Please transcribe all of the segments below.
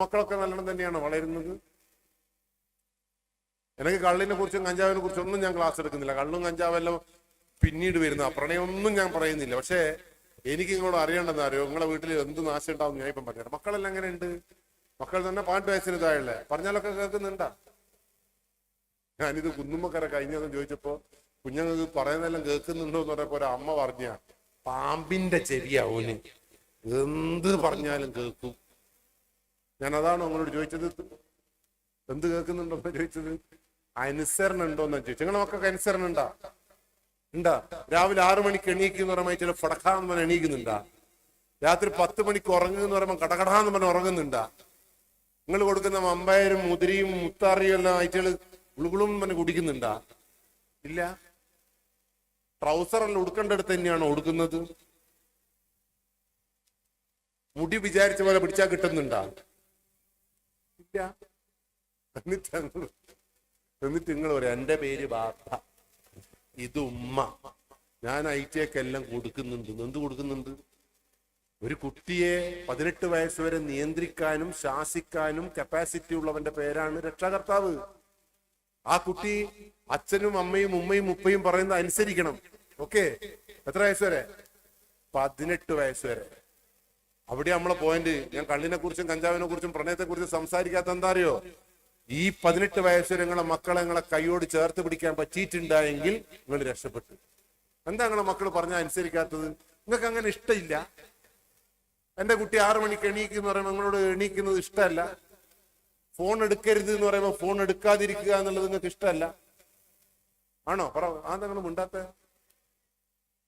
മക്കളൊക്കെ നല്ലോണം തന്നെയാണ് വളരുന്നത്. എനിക്ക് കള്ളിനെ കുറിച്ചും കഞ്ചാവിനെ കുറിച്ചും ഒന്നും ഞാൻ ക്ലാസ് എടുക്കുന്നില്ല. കള്ളും കഞ്ചാവെല്ലാം പിന്നീട് വരുന്ന പ്രണയമൊന്നും ഞാൻ പറയുന്നില്ല. പക്ഷേ എനിക്ക് ഇങ്ങോട്ട് അറിയേണ്ടെന്ന് അറിയോ, നിങ്ങളെ വീട്ടിൽ എന്ത് നാശം ഉണ്ടാവും ഞാൻ ഇപ്പം പറഞ്ഞത്. മക്കളെല്ലാം എങ്ങനെ ഉണ്ട്? മക്കൾ തന്നെ 18 വയസ്സിന് താഴെ പറഞ്ഞാലൊക്കെ കേൾക്കുന്നുണ്ടാ? ഞാനിത് കുന്നുമ്മക്കര കഴിഞ്ഞതെന്ന് ചോദിച്ചപ്പോ കുഞ്ഞുങ്ങൾക്ക് പറയുന്നതെല്ലാം കേൾക്കുന്നുണ്ടോ എന്ന് പറഞ്ഞപ്പോ ഒരു അമ്മ പറഞ്ഞ പാമ്പിന്റെ ചെവിയാവൂന്, എന്ത് പറഞ്ഞാലും കേൾക്കും. ഞാൻ അതാണോ നിങ്ങളോട് ചോദിച്ചത്? എന്ത് കേൾക്കുന്നുണ്ടോ ചോദിച്ചത്? അനുസരണ ഉണ്ടോന്ന് ചോദിച്ചു. നിങ്ങളെ മക്കൾക്ക് അനുസരണ ഉണ്ടാ? രാവിലെ 6 മണിക്ക് എണീക്കുന്ന പറയുമ്പോൾ ചില ഫടക്കാന്ന് പറഞ്ഞാൽ എണീക്കുന്നുണ്ടാ? രാത്രി 10 മണിക്ക് ഉറങ്ങുന്ന പറയുമ്പോൾ കടകടാന്ന് പറഞ്ഞാൽ ഉറങ്ങുന്നുണ്ടാ? നിങ്ങൾ കൊടുക്കുന്ന മമ്പയരും മുതിരിയും മുത്താറിയും എല്ലാം ആയിട്ടുകൾ ഉളുകുളും പറഞ്ഞ് കുടിക്കുന്നുണ്ടാ? ഇല്ല. ട്രൗസറെല്ലാം ഉടുക്കേണ്ടടുത്ത് തന്നെയാണോ ഉടുക്കുന്നത്? മുടി വിചാരിച്ച പോലെ പിടിച്ചാൽ കിട്ടുന്നുണ്ടാ? ഇല്ല. എന്നിട്ട് നിങ്ങൾ പറയാം എന്റെ പേര് ബാപ്പ, ഇത് ഉമ്മ, ഞാൻ ഐറ്റേക്കെല്ലാം കൊടുക്കുന്നുണ്ട്. എന്ത് കൊടുക്കുന്നുണ്ട്? ഒരു കുട്ടിയെ 18 വയസ്സ് വരെ നിയന്ത്രിക്കാനും ശാസിക്കാനും കപ്പാസിറ്റി ഉള്ളവന്റെ പേരാണ് രക്ഷാകർത്താവ്. ആ കുട്ടി അച്ഛനും അമ്മയും ഉമ്മയും ഉപ്പയും പറയുന്നത് അനുസരിക്കണം. ഓക്കെ, എത്ര വയസ്സ് വരെ? 18 വയസ്സ് വരെ. അവിടെ നമ്മളെ പോയിന്റ്. ഞാൻ കള്ളിനെ കുറിച്ചും കഞ്ചാവിനെ കുറിച്ചും പ്രണയത്തെ കുറിച്ചും സംസാരിക്കാത്ത എന്താ അറിയോ? ഈ 18 വയസ്സ് വരെ നിങ്ങളെ മക്കളെ നിങ്ങളെ കൈയോട് ചേർത്ത് പിടിക്കാൻ പറ്റിയിട്ടുണ്ടായെങ്കിൽ നിങ്ങൾ രക്ഷപ്പെട്ടു. എന്താ നിങ്ങളെ മക്കൾ പറഞ്ഞാൽ അനുസരിക്കാത്തത്? നിങ്ങൾക്ക് അങ്ങനെ ഇഷ്ടമില്ല. എന്റെ കുട്ടി 6 മണിക്ക് എണീക്കുന്ന പറയുമ്പോൾ നിങ്ങളോട് എണീക്കുന്നത് ഇഷ്ടമല്ല. ഫോൺ എടുക്കരുത് എന്ന് പറയുമ്പോൾ ഫോൺ എടുക്കാതിരിക്കുക എന്നുള്ളത് നിങ്ങൾക്ക് ഇഷ്ടമല്ല. ആണോ? പറ. നിങ്ങൾ മിണ്ടാത്ത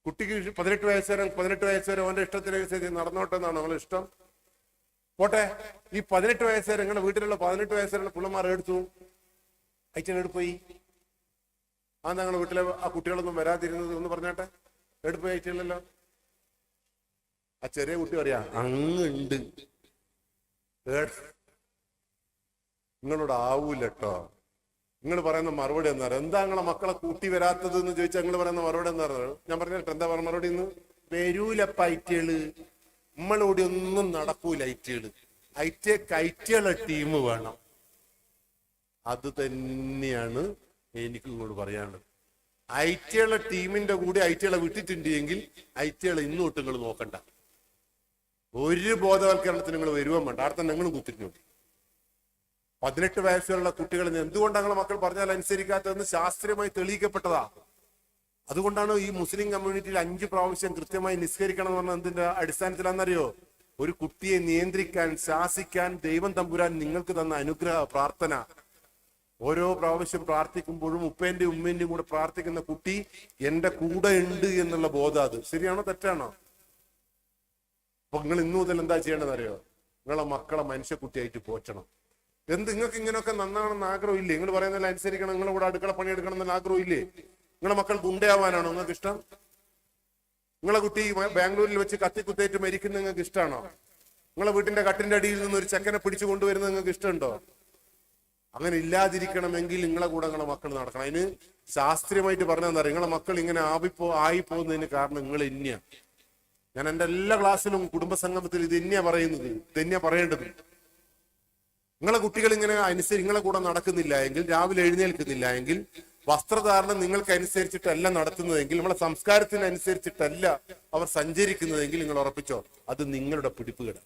കുട്ടിക്ക് 18 വയസ്സ് വരെ ഓന്റെ ഇഷ്ടത്തിന് നടന്നോട്ടെ എന്നാണോ നിങ്ങളെ ഇഷ്ടം? പോട്ടെ, ഈ 18 വയസ്സ് വരെ നിങ്ങളുടെ വീട്ടിലുള്ള 18 വയസ്സ് വരെയുള്ള പിള്ളമാർ എടുത്തു അയച്ചെടുപ്പോയി. നിങ്ങളുടെ വീട്ടിലെ ആ കുട്ടികളൊന്നും വരാതിരുന്നത് ഒന്ന് പറഞ്ഞാട്ടെ. എടുപ്പോയി അയച്ചില്ലല്ലോ. ആ ചെറിയ കുട്ടി പറയാ അങ്ങുണ്ട്. നിങ്ങളോട് ആവൂലട്ടോ. നിങ്ങൾ പറയുന്ന മറുപടി എന്താ പറയുക? എന്താ നിങ്ങളെ മക്കളെ കൂട്ടി വരാത്തത് എന്ന് ചോദിച്ചാൽ നിങ്ങൾ പറയുന്ന മറുപടി എന്താ പറയുക? ഞാൻ പറഞ്ഞിട്ട് എന്താ പറഞ്ഞ മറുപടി? ഇന്ന് വരൂലപ്പ ഐറ്റുകള്, നമ്മളോടി ഒന്നും നടക്കൂല ഐറ്റുകള്. ഐറ്റുകളെ ടീം വേണം. അത് തന്നെയാണ് എനിക്ക് ഇങ്ങോട്ട് പറയാനുള്ളത്. ഐറ്റുകളെ ടീമിന്റെ കൂടെ ഐറ്റുകളെ വിട്ടിട്ടുണ്ട് എങ്കിൽ ഐറ്റുകളെ ഇന്ന് തൊട്ട് നിങ്ങൾ നോക്കണ്ട. ഒരു ബോധവൽക്കരണത്തിന് നിങ്ങൾ വരുവാൻ വേണ്ട. അവിടെ തന്നെ നിങ്ങളും കുത്തിരിഞ്ഞു. 18 വയസ്സുള്ള കുട്ടികൾ എന്തുകൊണ്ടാണ് നിങ്ങളെ മക്കൾ പറഞ്ഞാൽ അനുസരിക്കാത്തതെന്ന് ശാസ്ത്രീയമായി തെളിയിക്കപ്പെട്ടതാ. അതുകൊണ്ടാണ് ഈ മുസ്ലിം കമ്മ്യൂണിറ്റിയിൽ 5 പ്രാവശ്യം കൃത്യമായി നിസ്കരിക്കണം എന്ന് പറഞ്ഞാൽ എന്തിന്റെ അടിസ്ഥാനത്തിലാണെന്നറിയോ? ഒരു കുട്ടിയെ നിയന്ത്രിക്കാൻ ശാസിക്കാൻ ദൈവം തമ്പുരാൻ നിങ്ങൾക്ക് തന്ന അനുഗ്രഹ പ്രാർത്ഥന. ഓരോ പ്രാവശ്യം പ്രാർത്ഥിക്കുമ്പോഴും ഉപ്പേന്റെയും ഉമ്മേന്റെയും കൂടെ പ്രാർത്ഥിക്കുന്ന കുട്ടി എന്റെ കൂടെ ഉണ്ട് എന്നുള്ള ബോധം. അത് ശരിയാണോ തെറ്റാണോ? അപ്പൊ നിങ്ങൾ ഇന്നു മുതൽ എന്താ ചെയ്യേണ്ടതെന്ന് അറിയോ? നിങ്ങളെ മക്കളെ മനുഷ്യക്കുട്ടിയായിട്ട് പോറ്റണം. നിങ്ങൾക്ക് ഇങ്ങനെയൊക്കെ നന്നാണെന്ന് ആഗ്രഹമില്ലേ? നിങ്ങൾ പറയുന്നതിൽ അനുസരിക്കണം, നിങ്ങളെ കൂടെ അടുക്കള പണിയെടുക്കണം എന്നുള്ള ആഗ്രഹമില്ലേ? നിങ്ങളെ മക്കൾ ഗുണ്ടയാവാനാണോ നിങ്ങൾക്ക് ഇഷ്ടം? നിങ്ങളെ കുട്ടി ബാംഗ്ലൂരിൽ വെച്ച് കത്തിക്കുത്തേറ്റ് മരിക്കുന്ന നിങ്ങൾക്ക് ഇഷ്ടമാണോ? നിങ്ങളെ വീട്ടിന്റെ കട്ടിന്റെ അടിയിൽ നിന്ന് ഒരു ചെക്കനെ പിടിച്ചു കൊണ്ടുവരുന്നത് നിങ്ങൾക്ക് ഇഷ്ടമുണ്ടോ? അങ്ങനെ ഇല്ലാതിരിക്കണമെങ്കിൽ നിങ്ങളെ കൂടെ നിങ്ങളെ മക്കൾ നടക്കണം. അതിന് ശാസ്ത്രീയമായിട്ട് പറഞ്ഞാൽ എന്താ? നിങ്ങളെ മക്കൾ ഇങ്ങനെ ആയിപ്പോകുന്നതിന് കാരണം നിങ്ങൾ തന്നെയാ. ഞാൻ എൻ്റെ എല്ലാ ക്ലാസ്സിലും കുടുംബസംഗമത്തിൽ ഇത് തന്നെയാ പറയുന്നത്, ഇത് തന്നെയാ പറയേണ്ടത്. നിങ്ങളെ കുട്ടികൾ ഇങ്ങനെ നിങ്ങളെ കൂടെ നടക്കുന്നില്ല എങ്കിൽ, രാവിലെ എഴുന്നേൽക്കുന്നില്ല എങ്കിൽ, വസ്ത്രധാരണം നിങ്ങൾക്ക് അനുസരിച്ചിട്ടല്ല നടത്തുന്നതെങ്കിൽ, നമ്മളെ സംസ്കാരത്തിനനുസരിച്ചിട്ടല്ല അവർ സഞ്ചരിക്കുന്നതെങ്കിൽ നിങ്ങൾ ഉറപ്പിച്ചോ, അത് നിങ്ങളുടെ പിടിപ്പുകേട്.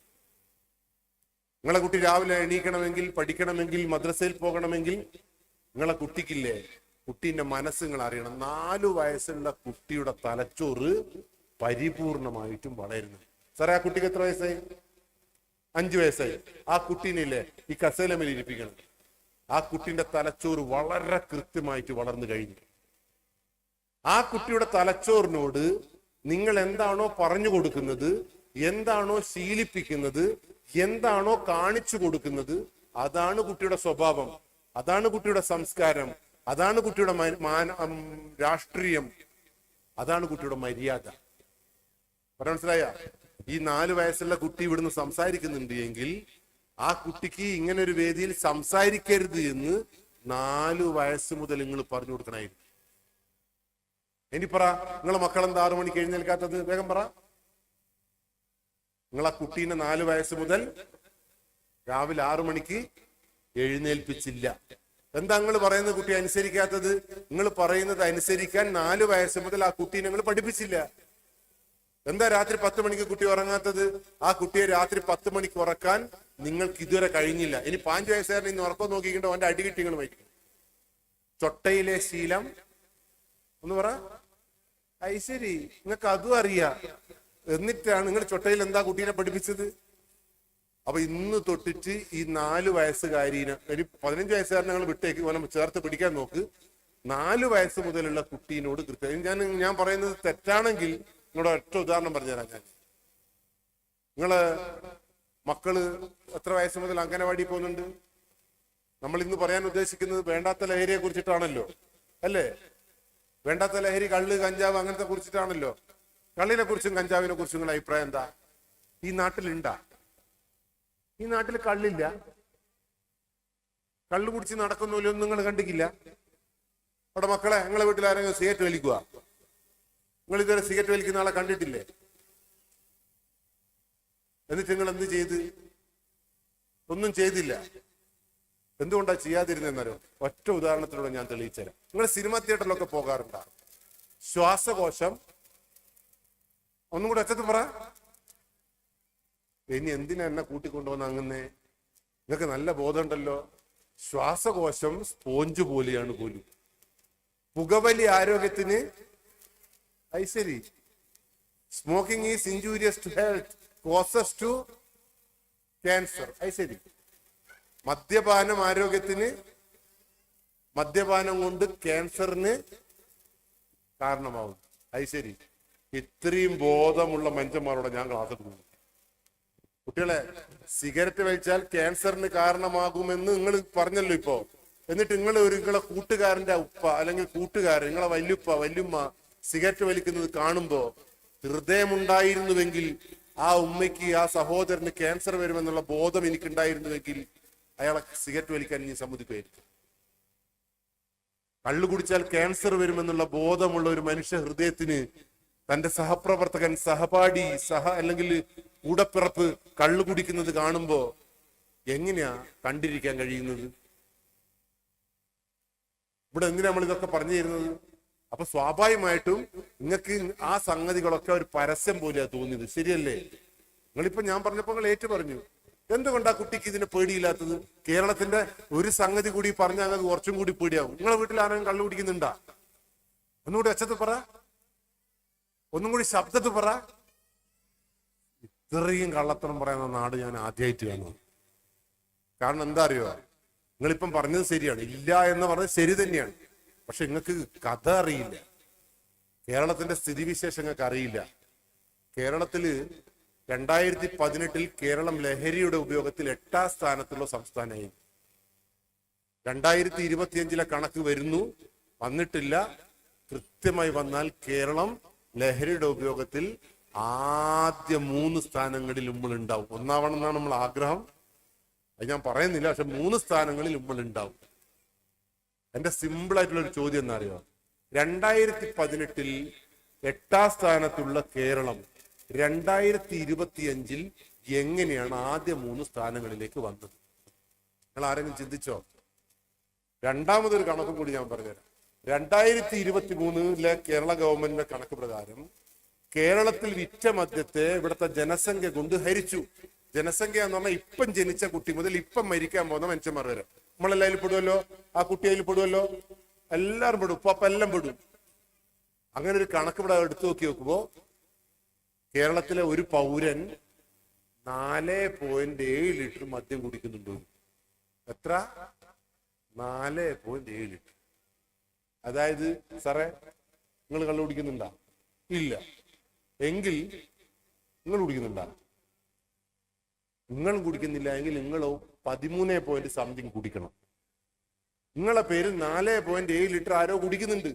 നിങ്ങളെ കുട്ടി രാവിലെ എണീക്കണമെങ്കിൽ, പഠിക്കണമെങ്കിൽ, മദ്രസയിൽ പോകണമെങ്കിൽ നിങ്ങളെ കുട്ടിക്കില്ലേ, കുട്ടീന്റെ മനസ്സ് നിങ്ങൾ അറിയണം. 4 വയസ്സുള്ള കുട്ടിയുടെ തലച്ചോറ് പരിപൂർണമായിട്ടും വളരുന്നു. സാറേ, ആ കുട്ടിക്ക് എത്ര വയസ്സായി? 5 വയസ്സായി. ആ കുട്ടീനില്ലേ ഈ കസേലമേൽ ഇരിപ്പിക്കണം. ആ കുട്ടിന്റെ തലച്ചോറ് വളരെ കൃത്യമായിട്ട് വളർന്നു കഴിഞ്ഞു. ആ കുട്ടിയുടെ തലച്ചോറിനോട് നിങ്ങൾ എന്താണോ പറഞ്ഞു കൊടുക്കുന്നത്, എന്താണോ ശീലിപ്പിക്കുന്നത്, എന്താണോ കാണിച്ചു കൊടുക്കുന്നത്, അതാണ് കുട്ടിയുടെ സ്വഭാവം, അതാണ് കുട്ടിയുടെ സംസ്കാരം, അതാണ് കുട്ടിയുടെ രാഷ്ട്രീയം, അതാണ് കുട്ടിയുടെ മര്യാദ. മനസ്സിലായ? ഈ 4 വയസ്സുള്ള കുട്ടി ഇവിടുന്ന് സംസാരിക്കുന്നുണ്ട് എങ്കിൽ ആ കുട്ടിക്ക് ഇങ്ങനെ ഒരു വേദിയിൽ സംസാരിക്കരുത് എന്ന് 4 വയസ്സ് മുതൽ നിങ്ങൾ പറഞ്ഞു കൊടുക്കണമായിരുന്നു. ഇനി പറ, നിങ്ങളെ മക്കളെന്താ 6 മണിക്ക് എഴുന്നേൽക്കാത്തത്? വേഗം പറ. നിങ്ങൾ ആ കുട്ടീനെ 4 വയസ്സ് മുതൽ രാവിലെ 6 മണിക്ക് എഴുന്നേൽപ്പിച്ചില്ല. എന്താ നിങ്ങൾ പറയുന്നത് കുട്ടി അനുസരിക്കാത്തത്? നിങ്ങൾ പറയുന്നത് അനുസരിക്കാൻ 4 വയസ്സ് മുതൽ ആ കുട്ടീനെ നിങ്ങൾ പഠിപ്പിച്ചില്ല. എന്താ രാത്രി 10 മണിക്ക് കുട്ടി ഉറങ്ങാത്തത്? ആ കുട്ടിയെ രാത്രി 10 മണിക്ക് ഉറക്കാൻ നിങ്ങൾക്ക് ഇതുവരെ കഴിഞ്ഞില്ല. ഇനി 5 വയസ്സുകാരൻ ഇന്ന് ഉറക്കം നോക്കിക്കണ്ടോ അവന്റെ അടികിട്ടി നിങ്ങൾ വയ്ക്കും. ചൊട്ടയിലെ ശീലം ഒന്ന് പറ. ശരി, നിങ്ങൾക്ക് അതും അറിയാം. എന്നിട്ടാണ് നിങ്ങൾ ചൊട്ടയിൽ എന്താ കുട്ടീനെ പഠിപ്പിച്ചത്? അപ്പൊ ഇന്ന് തൊട്ടിട്ട് ഈ 4 വയസ്സുകാരീനെ, ഒരു 15 വയസ്സുകാരനെ നിങ്ങൾ വിട്ടേക്ക് ഓനെ ചേർത്ത് പിടിക്കാൻ നോക്ക്. 4 വയസ്സ് മുതലുള്ള കുട്ടീനോട് കൃത്യം ഞാൻ പറയുന്നത് തെറ്റാണെങ്കിൽ നിങ്ങളുടെ ഒറ്റ ഉദാഹരണം പറഞ്ഞുതരാം. നിങ്ങള് മക്കള് എത്ര വയസ്സ് മുതൽ അംഗനവാടി പോകുന്നുണ്ട്? നമ്മൾ ഇന്ന് പറയാൻ ഉദ്ദേശിക്കുന്നത് വേണ്ടാത്ത ലഹരിയെ കുറിച്ചിട്ടാണല്ലോ, അല്ലേ? വേണ്ടാത്ത ലഹരി, കള്ള്, കഞ്ചാവ് അങ്ങനത്തെ കുറിച്ചിട്ടാണല്ലോ. കള്ളിനെ കുറിച്ചും കഞ്ചാവിനെ കുറിച്ചും നിങ്ങളുടെ അഭിപ്രായം എന്താ? ഈ നാട്ടിലുണ്ടാ? ഈ നാട്ടിൽ കള്ളില്ല. കള്ളു കുടിച്ച് നടക്കുന്നൊന്നും നിങ്ങൾ കണ്ടിട്ടില്ല. അവിടെ മക്കളെ, നിങ്ങളെ വീട്ടിൽ ആരെങ്കിലും സിഗരറ്റ് വലിക്കുക? നിങ്ങൾ ഇതുവരെ സിഗരറ്റ് വലിക്കുന്ന ആളെ കണ്ടിട്ടില്ലേ? എന്നിട്ട് നിങ്ങൾ എന്ത് ചെയ്ത്? ഒന്നും ചെയ്തില്ല. എന്തുകൊണ്ടാ ചെയ്യാതിരുന്നെന്നോ ഒറ്റ ഉദാഹരണത്തിലൂടെ ഞാൻ തെളിയിച്ചുതരാം. നിങ്ങൾ സിനിമ തിയേറ്ററിലൊക്കെ പോകാറുണ്ടാ? ശ്വാസകോശം ഒന്നും കൂടെ ഒച്ചത്ത് പറ. ഇനി എന്തിനാ എന്നെ കൂട്ടിക്കൊണ്ടുവന്ന് അങ്ങനെ? നിങ്ങൾക്ക് നല്ല ബോധമുണ്ടല്ലോ. ശ്വാസകോശം സ്പോഞ്ച് പോലെയാണ് പോലും. പുകവലി ആരോഗ്യത്തിന് ശരി. Smoking is injurious to health, causes to cancer. ശരി. മദ്യപാനം ആരോഗ്യത്തിന്, മദ്യപാനം കൊണ്ട് ക്യാൻസറിന് കാരണമാവും. ശരി. ഇത്രയും ബോധമുള്ള മനുഷ്യന്മാരോട് ഞാൻ ക്ലാസ് എടുക്കുന്നു. കുട്ടികളെ, സിഗരറ്റ് വലിച്ചാൽ ക്യാൻസറിന് കാരണമാകുമെന്ന് നിങ്ങൾ പറഞ്ഞല്ലോ ഇപ്പോ. എന്നിട്ട് നിങ്ങളെ കൂട്ടുകാരന്റെ ഉപ്പ അല്ലെങ്കിൽ കൂട്ടുകാരൻ, നിങ്ങളെ വല്യുപ്പ വല്യുമ്മ സിഗരറ്റ് വലിക്കുന്നത് കാണുമ്പോ ഹൃദയമുണ്ടായിരുന്നുവെങ്കിൽ ആ ഉമ്മയ്ക്ക്, ആ സഹോദരന് ക്യാൻസർ വരുമെന്നുള്ള ബോധം എനിക്കുണ്ടായിരുന്നുവെങ്കിൽ അയാളെ സിഗരറ്റ് വലിക്കാൻ ഇനി സമ്മതിക്കുമായിരിക്കും. കള്ളു കുടിച്ചാൽ ക്യാൻസർ വരുമെന്നുള്ള ബോധമുള്ള ഒരു മനുഷ്യ ഹൃദയത്തിന് തന്റെ സഹപ്രവർത്തകൻ, സഹപാഠി, അല്ലെങ്കിൽ കൂടപ്പിറപ്പ് കള്ളു കുടിക്കുന്നത് കാണുമ്പോ എങ്ങനെയാ കണ്ടിരിക്കാൻ കഴിയുന്നത്? ഇവിടെ എന്തിനാ നമ്മൾ ഇതൊക്കെ പറഞ്ഞു തരുന്നത്? അപ്പൊ സ്വാഭാവികമായിട്ടും നിങ്ങൾക്ക് ആ സംഗതികളൊക്കെ ഒരു പരസ്യം പോലെയാ തോന്നിയത്. ശരിയല്ലേ? നിങ്ങളിപ്പോ ഞാൻ പറഞ്ഞപ്പോ നിങ്ങൾ ഏറ്റു പറഞ്ഞു. എന്തുകൊണ്ടാ കുട്ടിക്ക് ഇതിന് പേടിയില്ലാത്തത്? കേരളത്തിന്റെ ഒരു സംഗതി കൂടി പറഞ്ഞാൽ ഞങ്ങൾക്ക് കുറച്ചും കൂടി പേടിയാവും. നിങ്ങളെ വീട്ടിൽ ആരെങ്കിലും കള്ളു കുടിക്കുന്നുണ്ടാ? ഒന്നുകൂടി ഒച്ചത്ത് പറ, ഒന്നും കൂടി ശബ്ദത്ത് പറ. ഇത്രയും കള്ളത്തരം പറയുന്ന നാട് ഞാൻ ആദ്യമായിട്ട് കാണുന്നു. കാരണം എന്താ അറിയോ? നിങ്ങളിപ്പം പറഞ്ഞത് ശരിയാണ്, ഇല്ല എന്ന് പറഞ്ഞത് ശരി തന്നെയാണ്. പക്ഷെ നിങ്ങൾക്ക് കഥ അറിയില്ല. കേരളത്തിന്റെ സ്ഥിതിവിശേഷം നിങ്ങൾക്ക് അറിയില്ല. കേരളത്തില് 2018 കേരളം ലഹരിയുടെ ഉപയോഗത്തിൽ 8ാം സ്ഥാനത്തുള്ള സംസ്ഥാനമായി. 2025 കണക്ക് വരുന്നു, വന്നിട്ടില്ല. കൃത്യമായി വന്നാൽ കേരളം ലഹരിയുടെ ഉപയോഗത്തിൽ ആദ്യ 3 സ്ഥാനങ്ങളിൽ നമ്മൾ ഉണ്ടാവും. ഒന്നാവണമെന്നാണ് നമ്മൾ ആഗ്രഹം. അത് ഞാൻ പറയുന്നില്ല, പക്ഷെ 3 സ്ഥാനങ്ങളിൽ നമ്മൾ ഉണ്ടാവും. എന്റെ സിമ്പിൾ ആയിട്ടുള്ള ഒരു ചോദ്യം എന്നറിയോ? 2018 8ാം സ്ഥാനത്തുള്ള കേരളം 2025 എങ്ങനെയാണ് ആദ്യ 3 സ്ഥാനങ്ങളിലേക്ക് വന്നത്? നിങ്ങൾ ആരെങ്കിലും ചിന്തിച്ചോ? രണ്ടാമതൊരു കണക്കും കൂടി ഞാൻ പറഞ്ഞുതരാം. 2023 കേരള ഗവൺമെന്റിന്റെ കണക്ക് പ്രകാരം കേരളത്തിൽ വിറ്റ മദ്യത്തെ ഇവിടുത്തെ ജനസംഖ്യ കൊണ്ട് ഹരിച്ചു. ജനസംഖ്യ എന്ന് പറഞ്ഞാൽ ഇപ്പം ജനിച്ച കുട്ടി മുതൽ ഇപ്പം മരിക്കാൻ പോകുന്ന മനുഷ്യന്മാർ വരെ നമ്മളെല്ലാവരും പെടുമല്ലോ. ആ കുട്ടി അതിൽ പെടുമല്ലോ, എല്ലാവരും പെടും, ഉപ്പ എല്ലാം പെടും. അങ്ങനെ ഒരു കണക്ക് ഇവിടെ എടുത്തു നോക്കുമ്പോ കേരളത്തിലെ ഒരു പൗരൻ 4.7 ലിറ്റർ മദ്യം കുടിക്കുന്നുണ്ട്. എത്ര? 4.7 ലിറ്റർ. അതായത് സാറേ, നിങ്ങൾ കള്ളു കുടിക്കുന്നുണ്ടാ? ഇല്ല. എങ്കിൽ നിങ്ങൾ കുടിക്കുന്നുണ്ടാ? നിങ്ങൾ കുടിക്കുന്നില്ല എങ്കിൽ നിങ്ങൾ 13 സംതിങ് കുടിക്കണം. നിങ്ങളെ പേര് 4.7 ലിറ്റർ ആരോ കുടിക്കുന്നുണ്ട്.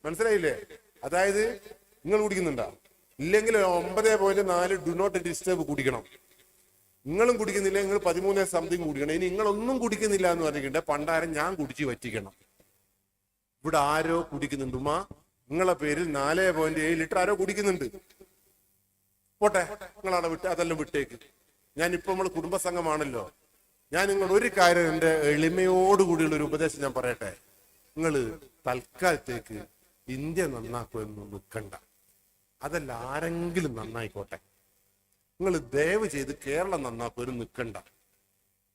മനസ്സിലായില്ലേ? അതായത് നിങ്ങൾ കുടിക്കുന്നുണ്ടാ? ഇല്ലെങ്കിൽ 9.4 ഡു നോട്ട് ഡിസ്റ്റർബ് കുടിക്കണം. നിങ്ങളും കുടിക്കുന്നില്ല, നിങ്ങൾ 13 സംതിങ് കുടിക്കണം. ഇനി നിങ്ങളൊന്നും കുടിക്കുന്നില്ല എന്ന് പറഞ്ഞിട്ട് പണ്ടാരം ഞാൻ കുടിച്ച് പറ്റിക്കണം. ഇവിടെ ആരോ കുടിക്കുന്നുണ്ട്. നിങ്ങളെ പേരിൽ 4.7 ലിറ്റർ ആരോ കുടിക്കുന്നുണ്ട്. പോട്ടെ, നിങ്ങളവിടെ വിട്ട് അതെല്ലാം വിട്ടേക്ക്. ഞാനിപ്പോ നമ്മൾ കുടുംബസംഘമാണല്ലോ. ഞാൻ നിങ്ങൾ ഒരു കാര്യം എന്റെ എളിമയോടുകൂടിയുള്ള ഒരു ഉപദേശം ഞാൻ പറയട്ടെ. നിങ്ങൾ തൽക്കാലത്തേക്ക് ഇന്ത്യ നന്നാക്കുമെന്ന് നിൽക്കണ്ട. അതല്ല, ആരെങ്കിലും നന്നായിക്കോട്ടെ. നിങ്ങൾ ദയവ് ചെയ്ത് കേരളം നന്നാക്കുമെന്ന് നിൽക്കണ്ട.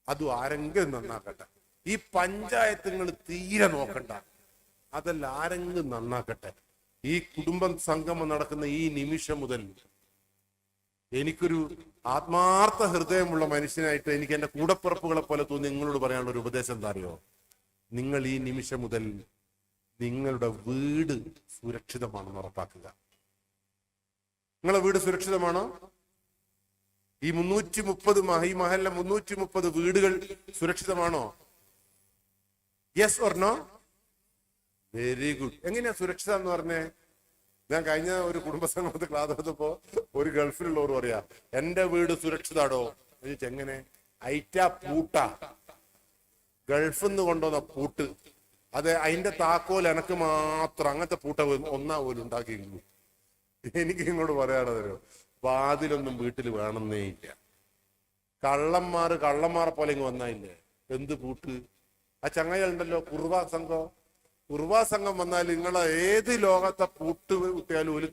അതും ആരെങ്കിലും നന്നാക്കട്ടെ. ഈ പഞ്ചായത്ത് നിങ്ങൾ തീരെ നോക്കണ്ട. അതല്ല, ആരെങ്കിലും നന്നാക്കട്ടെ. ഈ കുടുംബ സംഗമം നടക്കുന്ന ഈ നിമിഷം മുതൽ എനിക്കൊരു ആത്മാർത്ഥ ഹൃദയമുള്ള മനുഷ്യനായിട്ട് എനിക്ക് എന്റെ കൂടപ്പിറപ്പുകളെ പോലെ തോന്നി നിങ്ങളോട് പറയാനുള്ള ഒരു ഉപദേശം എന്താ അറിയോ? നിങ്ങൾ ഈ നിമിഷം മുതൽ നിങ്ങളുടെ വീട് സുരക്ഷിതമാണെന്ന് ഉറപ്പാക്കുക. നിങ്ങളെ വീട് സുരക്ഷിതമാണോ? ഈ 330 ഈ മഹലിലെ 330 വീടുകൾ സുരക്ഷിതമാണോ? Yes or no? Very good. എങ്ങനെയാ സുരക്ഷിത എന്ന് പറഞ്ഞേ? ഞാൻ കഴിഞ്ഞ ഒരു കുടുംബസംഗമത്തിൽ ക്ലാസ് എടുത്തപ്പോ ഒരു ഗൾഫിലുള്ളവർ പറയാ, എന്റെ വീട് സുരക്ഷിതാടോ. എങ്ങനെ? ഐറ്റ പൂട്ട, ഗൾഫിൽ നിന്ന് കൊണ്ടുവന്ന പൂട്ട്. അതെ, അതിന്റെ താക്കോൽ എനക്ക് മാത്രം. അങ്ങനത്തെ പൂട്ട ഒന്നാ പോലും ഉണ്ടാക്കിയിരുന്നു. എനിക്ക് ഇങ്ങോട്ട് പറയാനുള്ളതല്ലോ, വാതിലൊന്നും വീട്ടിൽ വേണമെന്നേ ഇല്ല. കള്ളന്മാരെ പോലെ ഇങ്ങ് വന്നായില്ലേ. എന്ത് പൂട്ട്? ആ ചങ്ങയുണ്ടല്ലോ കുർവാ സംഘം വന്നാൽ നിങ്ങളെ ഏത് ലോകത്തെ പൂട്ട് കുട്ടിയാലും ഒരു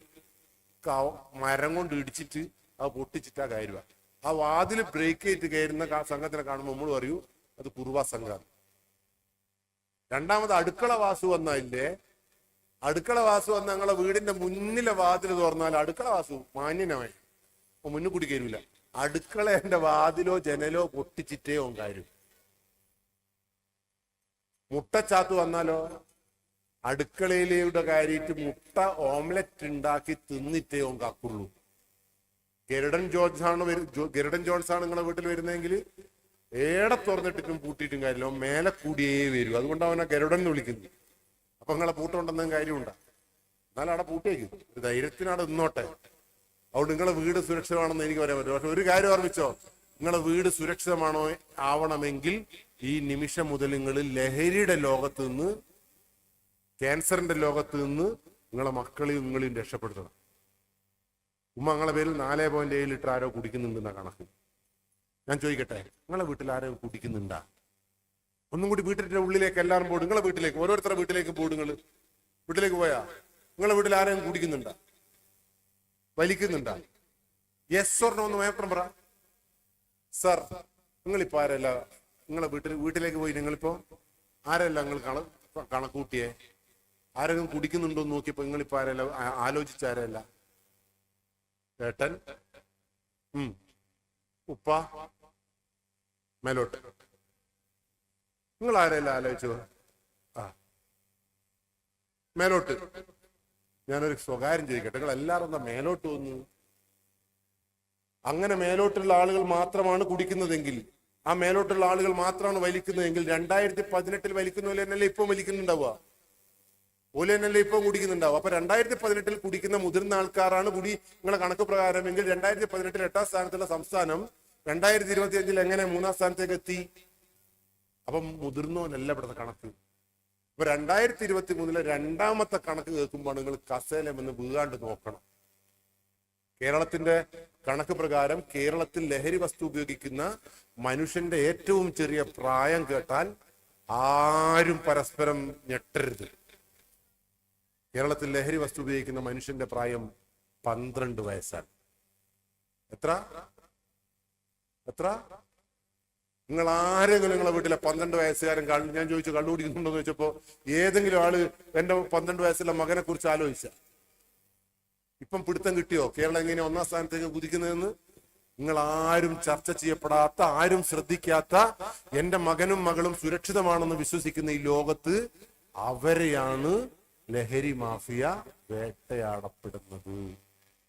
മരം കൊണ്ട് ഇടിച്ചിട്ട് ആ പൊട്ടിച്ചിട്ടാ കയറുക. ആ വാതിൽ ബ്രേക്ക് ചെയ്ത് കയറുന്ന സംഘത്തിനെ കാണുമ്പോൾ നമ്മൾ പറയൂ അത് കുർവാ സംഘമാണ്. രണ്ടാമത് അടുക്കള വാസു വന്നില്ലേ. അടുക്കള വാസു വന്ന ഞങ്ങളെ വീടിന്റെ മുന്നിലെ വാതിൽ തുറന്നാൽ അടുക്കള വാസു മാന്യനായി മുന്നിൽ കൂടി കയറൂല. അടുക്കളേന്റെ വാതിലോ ജനലോ പൊട്ടിച്ചിട്ടേ ഓൻ കയറും. മുട്ടച്ചാത്ത് വന്നാലോ അടുക്കളയിലൂടെ കയറിയിട്ട് മുട്ട ഓംലെറ്റ് ഉണ്ടാക്കി തിന്നിട്ടേ ഓൻ കാക്കുള്ളൂ. ഗരുഡൻ ജോൺസ് ആണ് നിങ്ങളെ വീട്ടിൽ വരുന്നതെങ്കിൽ ഏടെ തുറന്നിട്ടിട്ടും പൂട്ടിയിട്ടും കാര്യമില്ല, അവൻ മേലെ കൂടിയേ വരും. അതുകൊണ്ട് അവനെ ഗരുഡൻ എന്ന് വിളിക്കുന്നു. അപ്പൊ നിങ്ങളെ പൂട്ടുണ്ടെന്നും കാര്യമുണ്ടാ. എന്നാലും അവിടെ പൂട്ടേക്ക് ഒരു ധൈര്യത്തിനവിടെ നിന്നോട്ടെ. അതുകൊണ്ട് നിങ്ങളെ വീട് സുരക്ഷിതമാണെന്ന് എനിക്ക് പറയാൻ പറ്റും. പക്ഷെ ഒരു കാര്യം ഓർമ്മിച്ചോ, നിങ്ങളെ വീട് സുരക്ഷിതമാണോ ആവണമെങ്കിൽ ഈ നിമിഷം മുതൽ നിങ്ങൾ ലഹരിയുടെ ലോകത്ത് നിന്ന്, ക്യാൻസറിന്റെ ലോകത്ത് നിന്ന് നിങ്ങളെ മക്കളെയും നിങ്ങളെയും രക്ഷപ്പെടുത്തണം. നിങ്ങളെ പേരിൽ 4.7 ലിറ്റർ ആരോ കുടിക്കുന്നുണ്ടെന്ന കണക്ക്. ഞാൻ ചോദിക്കട്ടെ, നിങ്ങളെ വീട്ടിൽ ആരോ കുടിക്കുന്നുണ്ടാ? ഒന്നും കൂടി വീട്ടിന്റെ ഉള്ളിലേക്ക് എല്ലാവരും പോടും. നിങ്ങളെ വീട്ടിലേക്ക്, ഓരോരുത്തരുടെ വീട്ടിലേക്ക് പോടും. നിങ്ങൾ വീട്ടിലേക്ക് പോയാ നിങ്ങളെ വീട്ടിൽ ആരെയും കുടിക്കുന്നുണ്ടാ, വലിക്കുന്നുണ്ടാ? യെസ് ഓർ നോ എന്ന് മാത്രം പറ. സർ, നിങ്ങളിപ്പോ ആരല്ല നിങ്ങളെ വീട്ടിലേക്ക് പോയി നിങ്ങളിപ്പോ ആരല്ല നിങ്ങൾ കണക്കൂട്ടിയേ? ആരെങ്കിലും കുടിക്കുന്നുണ്ടോ എന്ന് നോക്കിയപ്പോ നിങ്ങളിപ്പോ ആരല്ല ആലോചിച്ചാരല്ല? ഏട്ടൻ, ഉപ്പ, മേലോട്ട്, നിങ്ങൾ ആരെല്ലാം ആലോചിച്ചോ? മേലോട്ട്. ഞാനൊരു സ്വകാര്യം ചോദിക്കട്ടെ, നിങ്ങൾ എല്ലാവരും എന്താ മേലോട്ട് വന്നു? അങ്ങനെ മേലോട്ടുള്ള ആളുകൾ മാത്രമാണ് കുടിക്കുന്നതെങ്കിൽ, ആ മേലോട്ടുള്ള ആളുകൾ മാത്രമാണ് വലിക്കുന്നതെങ്കിൽ 2018 വലിക്കുന്ന പോലെ തന്നെയല്ലേ ഇപ്പം വലിക്കുന്നുണ്ടാവുക? പോലെ തന്നെയല്ലേ ഇപ്പം കുടിക്കുന്നുണ്ടാവുക? അപ്പൊ 2018 കുടിക്കുന്ന മുതിർന്ന ആൾക്കാരാണ് കുടി നിങ്ങളെ കണക്ക് പ്രകാരമെങ്കിൽ 2018 8ാം സ്ഥാനത്തുള്ള സംസ്ഥാനം 2025 എങ്ങനെ 3ാം സ്ഥാനത്തേക്ക് എത്തി? അപ്പം മുതിർന്നവനല്ല ഇവിടുത്തെ കണക്ക്. ഇപ്പൊ 2023 2ാമത്തെ കണക്ക് കേൾക്കുമ്പോൾ നിങ്ങൾ കസേലമെന്ന് വീഴാണ്ട് നോക്കണം. കേരളത്തിന്റെ കണക്ക് പ്രകാരം കേരളത്തിൽ ലഹരി വസ്തു ഉപയോഗിക്കുന്ന മനുഷ്യന്റെ ഏറ്റവും ചെറിയ പ്രായം കേട്ടാൽ ആരും പരസ്പരം ഞെട്ടരുത്. കേരളത്തിൽ ലഹരി വസ്തു ഉപയോഗിക്കുന്ന മനുഷ്യന്റെ പ്രായം 12 വയസ്സാണ്. എത്ര? നിങ്ങൾ ആരെങ്കിലും നിങ്ങളെ വീട്ടിലെ 12 വയസ്സുകാരൻ ഞാൻ ചോദിച്ചു കള്ളു കുടിക്കുന്നുണ്ടോ എന്ന് ചോദിച്ചപ്പോ ഏതെങ്കിലും ആള് എന്റെ 12 വയസ്സുള്ള മകനെ കുറിച്ച് ആലോചിച്ച? ഇപ്പം പിടുത്തം കിട്ടിയോ കേരളം എങ്ങനെ 1ാം സ്ഥാനത്തേക്ക് കുതിക്കുന്നതെന്ന്? നിങ്ങൾ ആരും ചർച്ച ചെയ്യപ്പെടാത്ത, ആരും ശ്രദ്ധിക്കാത്ത, എന്റെ മകനും മകളും സുരക്ഷിതമാണെന്ന് വിശ്വസിക്കുന്ന ഈ ലോകത്ത് അവരെയാണ് ലഹരി മാഫിയ വേട്ടയാടപ്പെടുന്നത്.